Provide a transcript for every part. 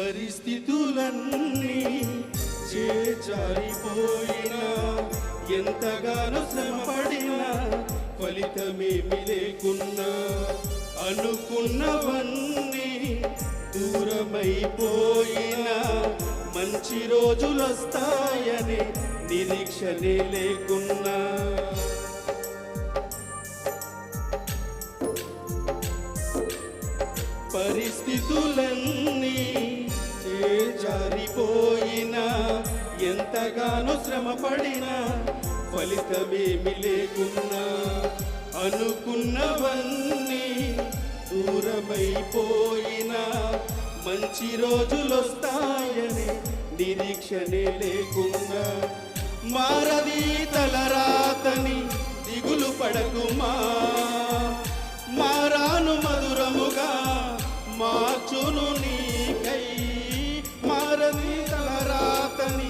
పరిస్థితులన్నీ చేజారిపోయినా ఎంతగానో శ్రమపడినా ఫలితమేమి లేకున్నా అనుకున్నవన్నీ దూరమైపోయినా మంచి రోజులొస్తాయని నిరీక్షనే లేకున్నా పరిస్థితులన్నీ చేజారిపోయినా ఎంతగానో శ్రమపడినా ఫలితమేమి లేకున్నా అనుకున్నవన్నీ దూరమైపోయినా మంచి రోజులొస్తాయని నిరీక్షనే లేకుండా మారది తలరాతని దిగులు పడకుమా మారాను మధురముగా మార్చును నీకై మారది తలరాతని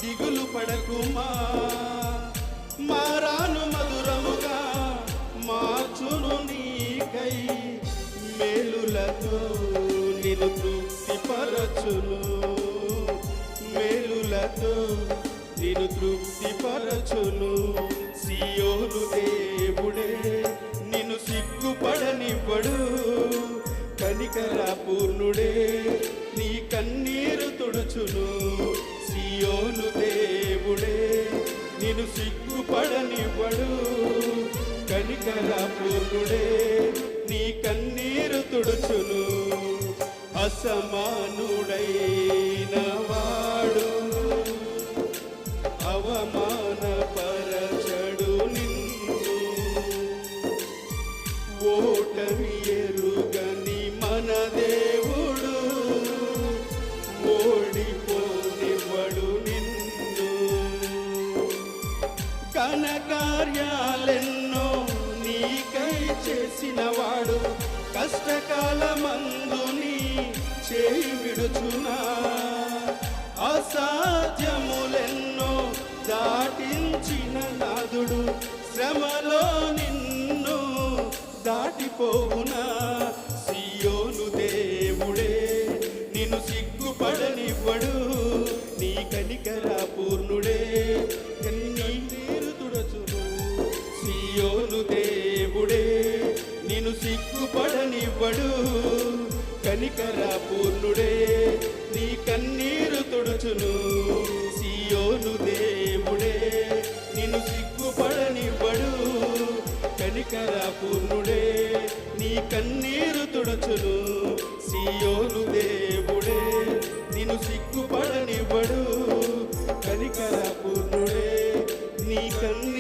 దిగులు పడకుమా మారాను మధురముగా మార్చును నీకై మేలులతో నిన్ను తృప్తిపరచును మేలులతో నిన్ను తృప్తిపరచును సియోను దేవుడే నిన్ను సిగ్గుపడనివ్వడు కనికర పూర్ణుడే నీ కన్నీరు తుడుచును సియోను దేవుడే నిన్ను సిగ్గుపడనివ్వడు కనికర పూర్ణుడే నీ కన్నీరు తుడుచును అసమానుడైన వాడు అవమానపరచడు నిన్ను ఓటమి ఎరుగని మన దేవుడు ఓడిపోనివ్వడు నిన్ను ఘనకార్యాలెన్నో నీకై చేసినవాడు కష్టకాలమందు నీ చేయి విడుచునా అసాధ్యములెన్నో దాటించిన నాదుడు శ్రమలో నిన్ను దాటిపోవునా సియోను దేవుడే నిన్ను సిగ్గుపడనివ్వడు నీ కనికర పూర్ణుడే కన్నీరు తుడచును సియోను దేవుడే నిన్ను సిగ్గుపడనివ్వడు కనికర పూర్ణుడే నీ కన్నీరు తుడుచును సియోను దేవుడే నిన్ను సిగ్గుపడనివ్వడు కనికర పూర్ణుడే నీ కన్నీరు తుడుచును సియోను దేవుడే నిన్ను సిగ్గుపడనివ్వడు కనికర పూర్ణుడే నీ కన్నీరు